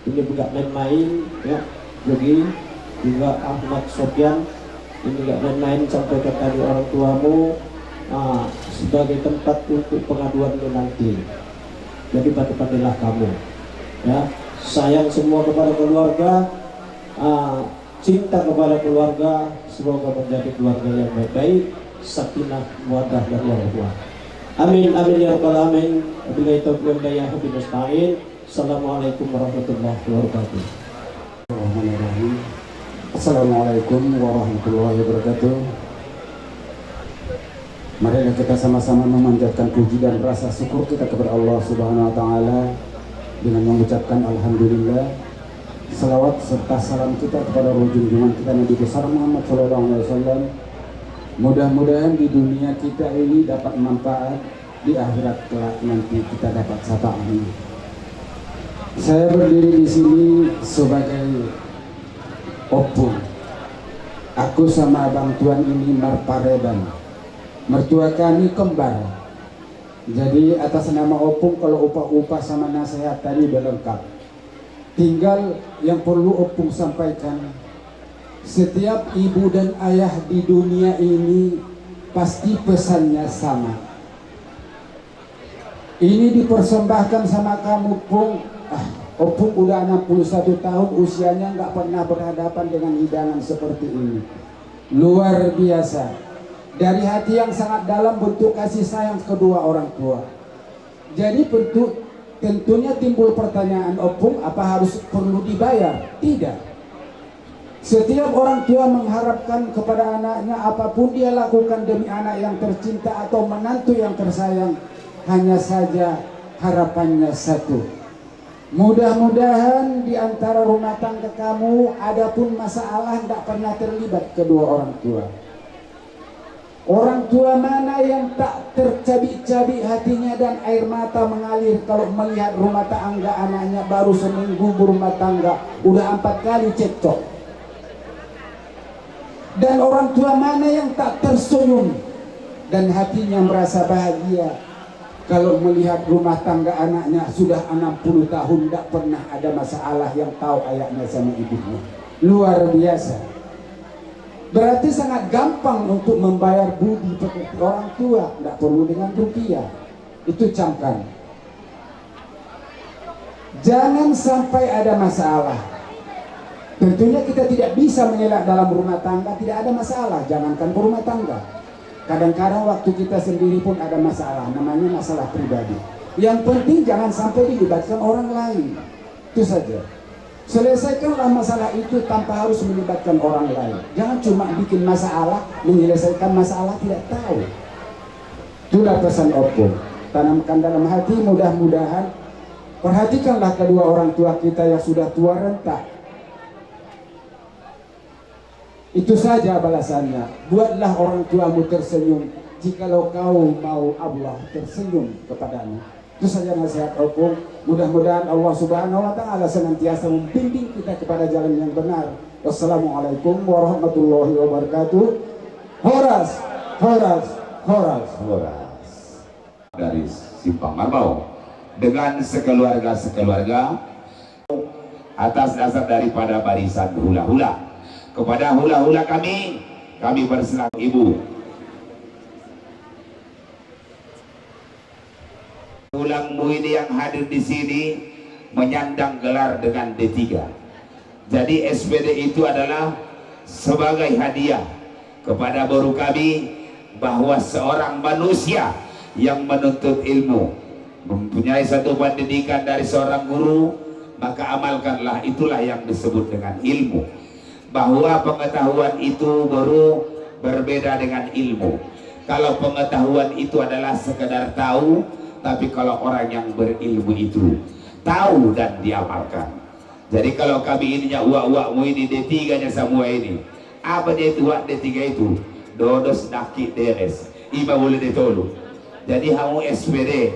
Ini bukan main-main, ya, Yogi juga Ahmad Sofyan, ini enggak main-main sampaikan tadi orang tuamu sebagai tempat untuk pengaduan nanti. Jadi pandai-pandailah kamu, ya, sayang semua kepada keluarga, cinta kepada keluarga, semoga menjadi keluarga yang baik-baik, sakinah, mawaddah dan warahmah. Amin amin ya rabbal alamin. Wabillahi taufiq wal hidayah. Assalamualaikum warahmatullahi wabarakatuh. Assalamualaikum warahmatullahi wabarakatuh. Mari kita sama-sama memanjatkan puji dan rasa syukur kita kepada Allah Subhanahu wa taala dengan mengucapkan alhamdulillah. Salawat serta salam kita kepada junjungan kita Nabi besar Muhammad sallallahu alaihi wasallam. Mudah-mudahan di dunia kita ini dapat manfaat, di akhirat kelak nanti kita dapat syafaatnya. Saya berdiri di sini sebagai opung. Aku sama abang tuan ini marpareban. Mertua kami kembar. Jadi atas nama opung, kalau upah-upah sama nasihat tadi udah lengkap. Tinggal yang perlu opung sampaikan. Setiap ibu dan ayah di dunia ini pasti pesannya sama. Ini dipersembahkan sama kamu, Pung. Opung udah 61 tahun usianya, nggak pernah berhadapan dengan hidangan seperti ini. Luar biasa. Dari hati yang sangat dalam bentuk kasih sayang kedua orang tua. Jadi tentunya timbul pertanyaan, Opung, apa harus perlu dibayar? Tidak. Setiap orang tua mengharapkan kepada anaknya apapun dia lakukan demi anak yang tercinta atau menantu yang tersayang. Hanya saja harapannya satu. Mudah-mudahan di antara rumah tangga kamu adapun masalah tidak pernah terlibat kedua orang tua. Orang tua mana yang tak tercabik-cabik hatinya dan air mata mengalir kalau melihat rumah tangga anaknya baru seminggu berumah tangga udah 4 kali cekcok. Dan orang tua mana yang tak tersenyum dan hatinya merasa bahagia kalau melihat rumah tangga anaknya sudah 60 tahun tidak pernah ada masalah yang tahu ayahnya sama ibunya. Luar biasa. Berarti sangat gampang untuk membayar budi pekerti orang tua, tidak perlu dengan rupiah. Itu camkan. Jangan sampai ada masalah. Tentunya kita tidak bisa mengelak dalam rumah tangga tidak ada masalah, jangankan berumah tangga. Kadang-kadang waktu kita sendiri pun ada masalah, namanya masalah pribadi. Yang penting jangan sampai dilibatkan orang lain. Itu saja. Selesaikanlah masalah itu tanpa harus melibatkan orang lain. Jangan cuma bikin masalah, menyelesaikan masalah tidak tahu. Itulah pesan Opung. Tanamkan dalam hati, mudah-mudahan perhatikanlah kedua orang tua kita yang sudah tua renta. Itu saja balasannya. Buatlah orang tuamu tersenyum jikalau kau mau Allah tersenyum kepadanya. Itu saja nasihat Opung. Mudah-mudahan Allah Subhanahu wa taala senantiasa membimbing kita kepada jalan yang benar. Wassalamualaikum warahmatullahi wabarakatuh. Horas, horas, horas, horas. Dari Simpang Marbau dengan sekeluarga atas dasar daripada barisan hula-hula. Kepada hula-hula kami berserah ibu. Hulamu ini yang hadir di sini menyandang gelar dengan D3. Jadi SPD itu adalah sebagai hadiah kepada baru kami bahwa seorang manusia yang menuntut ilmu mempunyai satu pendidikan dari seorang guru, maka amalkanlah, itulah yang disebut dengan ilmu. Bahwa pengetahuan itu baru berbeda dengan ilmu. Kalau pengetahuan itu adalah sekedar tahu, tapi kalau orang yang berilmu itu tahu dan diamalkan. Jadi kalau kami ininya uak-uakmu ini D3 nya semua ini, apa dia itu uak D3 itu? Dodos nakit deres ima boleh ditolu. Jadi kamu SPD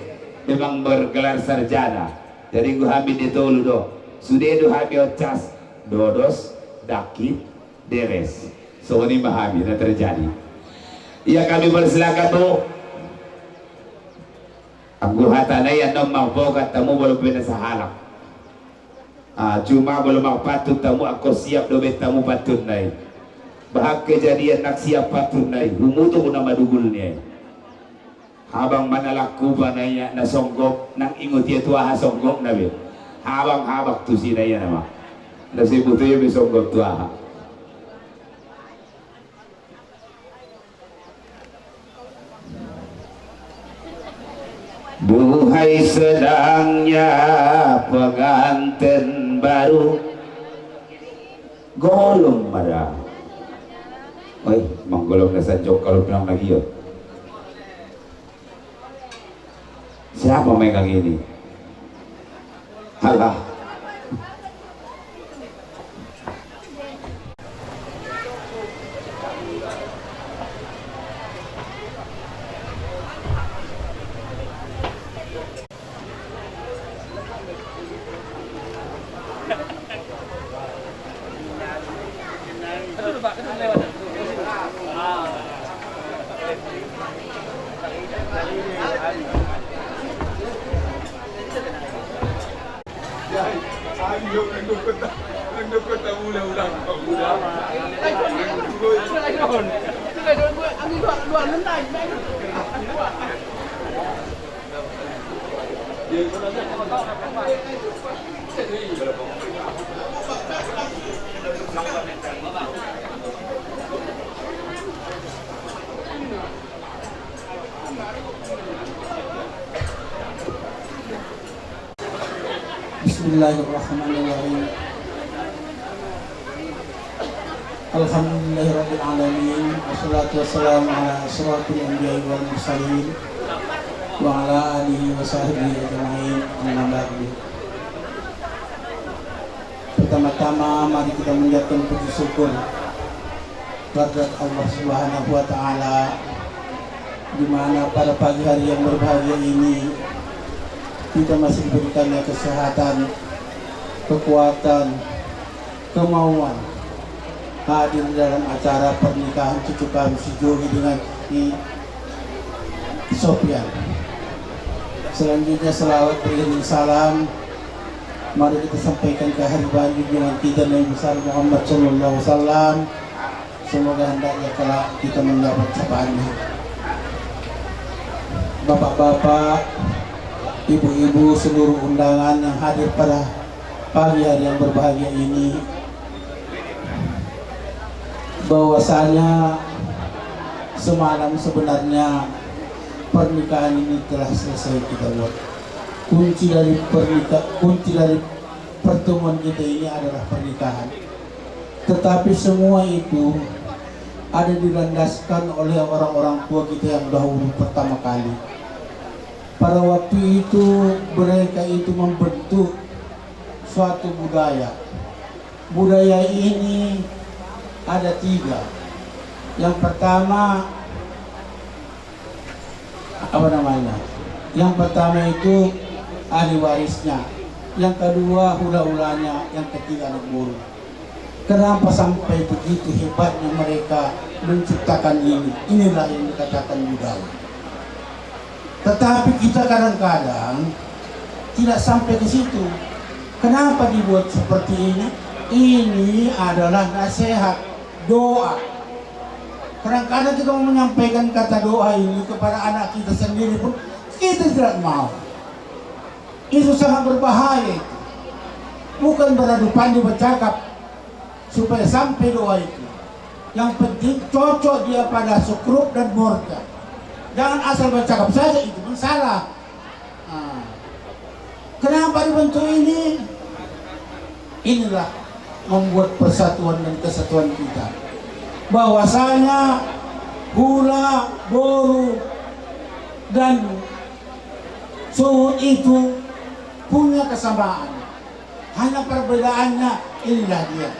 memang bergelar sarjana, jadi gue hamil ditolu do sudah itu hamil cas dodos nakit deres. So ini memahami yang terjadi. Ya kami persilakan do aku hatana ya nom mampu katamu belum pernah sahalak. Cuma belum mau patut tamu aku siap dobet tamu patut naik. Bahak kejadian nak siap patut naik. Humu tu nama dugulnya. Habang mana laku banaya na songgok nang ingut dia tua songgok nabi. Habang habak tu si naya nama. Nasi butuh ya songgok tua. Duhai sedangnya pengantin baru golong pada oi menggolong nasa jok kalau bilang lagi yo siapa megang ini halah Bismillahirrahmanirrahim. Alhamdulillahirabbil alamin. Wassalatu wassalamu ala asyrafil anbiya'i wal mursalin wa ala alihi wa sahbihi ajma'in. Amma ba'du. Pertama-tama mari kita menjatuhkan puji syukur kehadirat Allah Subhanahu wa taala di mana pada pagi hari yang berbahagia ini kita masih diberikannya kesehatan, kekuatan, kemauan hadir dalam acara pernikahan cucu kami si Jogi dengan si Sofian. Selanjutnya selawat beriring salam mari kita sampaikan ke hari bahagia dengan kita Nabi besar Muhammad sallallahu alaihi wasallam. Semoga hendaknya kelak kita mendapat syafaatnya. Bapak-bapak, ibu-ibu, seluruh undangan yang hadir pada pagi hari yang berbahagia ini, bahwasanya semalam sebenarnya pernikahan ini telah selesai kita buat. Kunci dari pertemuan kita ini adalah pernikahan. Tetapi semua itu ada dilandaskan oleh orang-orang tua kita yang dahulu pertama kali. Pada waktu itu mereka itu membentuk suatu budaya. Budaya ini ada 3. Yang pertama Yang pertama itu ahli warisnya. Yang kedua hula-hulanya. Yang ketiga anak buruh. Kenapa sampai begitu hebatnya mereka menciptakan ini? Inilah yang dikatakan budaya. Tetapi kita kadang-kadang tidak sampai ke situ. Kenapa dibuat seperti ini? Ini adalah nasihat, doa. Kadang-kadang kita mau menyampaikan kata doa ini kepada anak kita sendiri pun kita tidak mau. Itu sangat berbahaya. Bukan beradu pandai bercakap supaya sampai doa itu. Yang penting cocok dia pada sukruk dan murka. Jangan asal bercakap saja, itu pun salah. Kenapa dibentuk ini? Inilah membuat persatuan dan kesatuan kita. Bahwasanya Hula, Boru, dan Suhud itu punya kesamaan. Hanya perbedaannya inilah dia.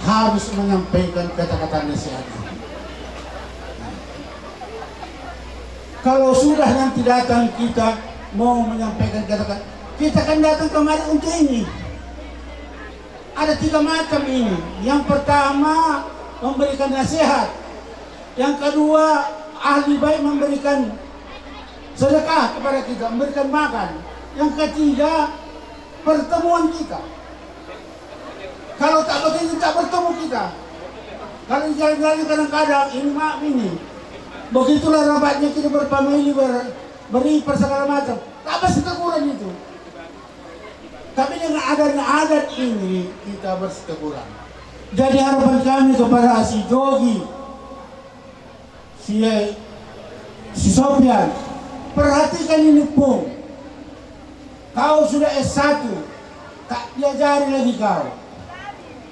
Harus menyampaikan kata-kata nasihat. Kalau sudah nanti datang kita mau menyampaikan kata-kata, kita kan datang kemari untuk ini. Ada 3 macam ini. Yang pertama memberikan nasihat. Yang kedua ahli baik memberikan sedekah kepada kita, memberikan makan. Yang ketiga pertemuan kita. Kalau tak begitu tak bertemu kita. Kalau jalan-jalan kadang-kadang ini maaf ini. Begitulah rapatnya kita berfamili, beripar segala macam. Tak bersiteguran itu. Tapi dengan adanya adat ini kita bersiteguran. Jadi harapan kami kepada si Jogi, si Sofyan, perhatikan ini Pung. Kau sudah S1, tak diajari lagi kau.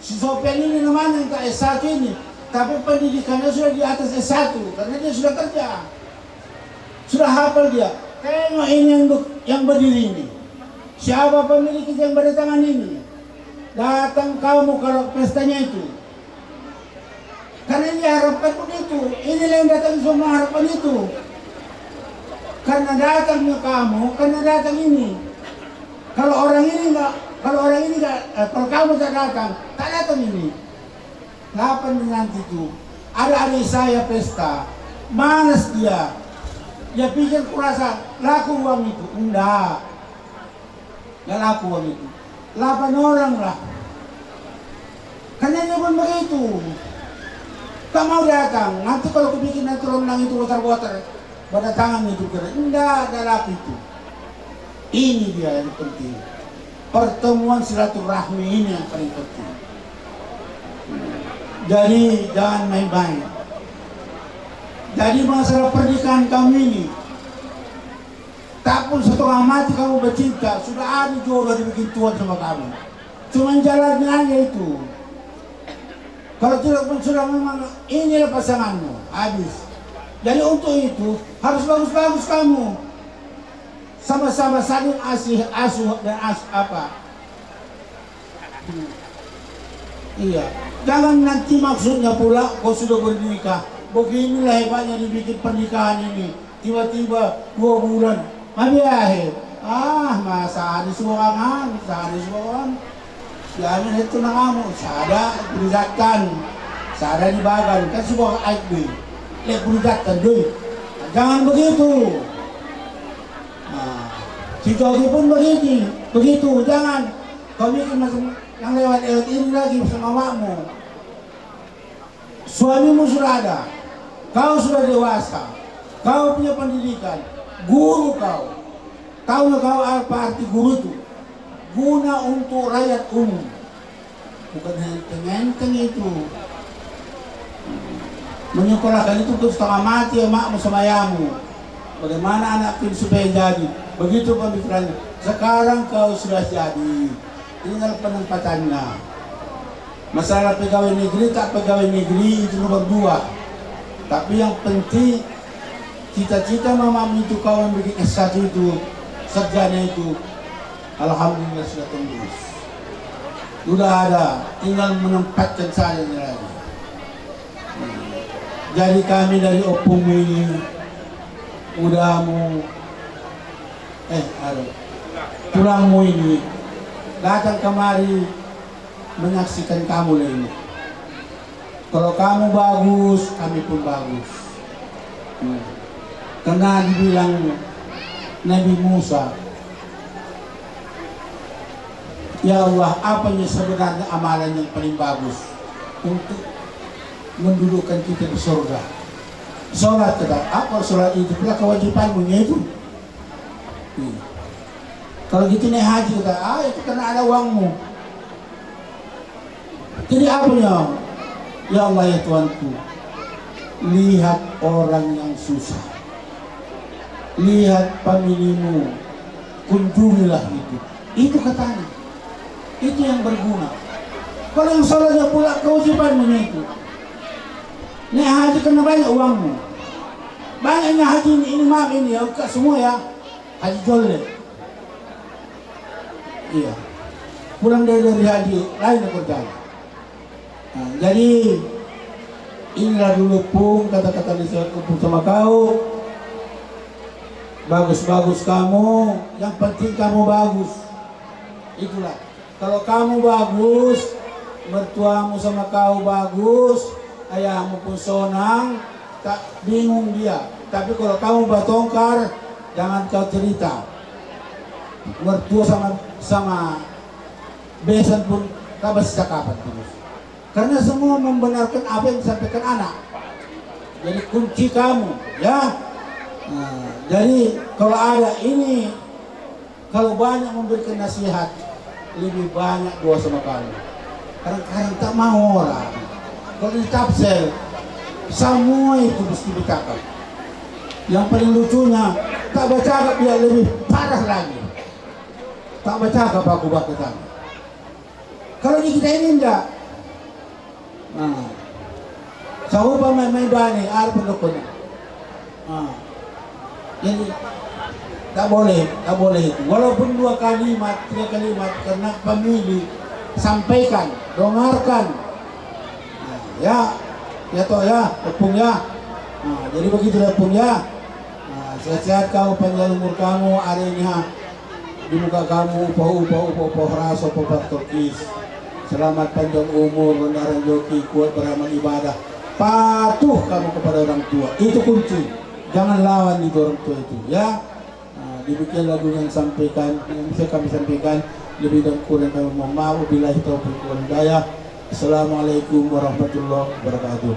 Si Sofyan ini namanya tak S1 ini, tapi pendidikannya sudah di atas S1 karena dia sudah kerja, sudah hafal dia. Tengok ini yang berdiri ini. Siapa pemilik yang berdatangan ini? Datang kamu kalau pestanya itu. Karena dia harapkan begitu. Inilah yang datang semua harapan itu. Karena datangnya kamu, karena datang ini. Kalau orang ini enggak, kalau kamu tak datang ini. Kapan nanti itu? Ada adik saya pesta, malas dia. Dia pikir kurasa laku uang itu. Enggak laku uang itu. 8 orang lah. Karena dia pun begitu. Tak mau datang. Nanti kalau kubikin nanti rendang itu water pada tangan itu keren. Enggak ada laku itu. Ini dia yang penting. Pertemuan silaturahmi ini yang paling penting. Jadi jangan main-main. Jadi masalah pernikahan kami ini, tak pun setengah mati kamu bercinta, sudah ada jodoh dibikin Tuhan sama kamu. Cuma jalannya aja itu. Kalau tidak pun sudah memang inilah pasanganmu, habis. Jadi untuk itu harus bagus-bagus kamu. Sama-sama saling asuh dan apa. Iya. Jangan nanti maksudnya pula kau sudah bernikah. Beginilah hebatnya dibikin pernikahan ini. Tiba-tiba 2 bulan. Habis akhir. Masa ada suangan. Jangan itu na kamu. Sada perizatan. Sada dibagan. Kan sebuah aib deh. Lihat perizatan deh. Jangan begitu. Si Jogi pun begitu. Jangan. Kau bikin yang lewat ini lagi sama makmu. Suamimu sudah ada, kau sudah dewasa, kau punya pendidikan, guru kau. Tahu kau apa arti guru itu? Guna untuk rakyat umum, bukan enteng-enteng itu. Menyekolahkan itu untuk setengah mati makmu sama ayahmu. Bagaimana anak itu supaya jadi? Begitu pemikirannya. Sekarang kau sudah jadi, tinggal penempatannya. Masalah pegawai negeri tak pegawai negeri itu nomor 2. Tapi yang penting cita-cita mamamu itu kau yang bikin S1 itu, sarjana itu, alhamdulillah sudah tembus. Sudah ada, tinggal menempatkan saja lagi. Jadi kami dari Opung ini udah mau tulangmu ini datang kemari menyaksikan kamu ini. Kalau kamu bagus, kami pun bagus. Karena dibilang Nabi Musa, ya Allah, apa yang sebenarnya amalan yang paling bagus untuk mendudukkan kita di surga? Sholat tidak? Apa sholat itu? Pula kewajibanmu itu. Kalau gitu naik haji kita, itu karena ada uangmu. Jadi apanya? Ya Allah ya Tuhanku, lihat orang yang susah, lihat familimu, kunjungilah itu katanya, itu yang berguna. Kalau yang salahnya pula kewajibanmu itu, Nek haji kena banyak uangmu. Banyaknya haji ini maaf ini ya, enggak semua ya. Haji jolek. Iya. Pulang dari haji lain kerjaan. Nah, jadi inilah dulu Pung kata-kata disebut sama kau. Bagus-bagus kamu, yang penting kamu bagus. Itulah. Kalau kamu bagus, mertuamu sama kau bagus, ayahmu pun sonang, tak bingung dia. Tapi kalau kamu bertongkar, jangan kau cerita. Mertua sama besan pun tak bisa kapan terus. Karena semua membenarkan apa yang disampaikan anak. Jadi kunci kamu, ya. Nah, jadi kalau ada ini, kalau banyak memberikan nasihat, lebih banyak doa sama kamu. Kadang-kadang tak mau orang. Kalau ditafsir, semua itu mesti bercakap. Yang paling lucunya, tak bercakap dia lebih parah lagi. Tak bercakap aku bakal. Kalau di kita ini enggak. Nah, sahuba main bani, ada pendukungnya. Nah, jadi tak boleh itu. Walaupun 2 kalimat, 3 kalimat, karena pemilu sampaikan, dengarkan. Nah, ya toh ya, Pung ya. Nah, jadi begitu ya Pung ya. Nah, sehat-sehat kau, panjang umur kamu, ada ini ha. Di muka kamu upah rasa, upah turkis. Selamat panjang umur, rendah rezeki, kuat beramal ibadah. Patuh kamu kepada orang tua. Itu kunci. Jangan lawan itu orang tua itu, ya. Nah, demikian lagu yang bisa kami sampaikan. Lebih dan kurang kami mohon maaf. Billahi taufiq wal hidayah. Assalamualaikum warahmatullahi wabarakatuh.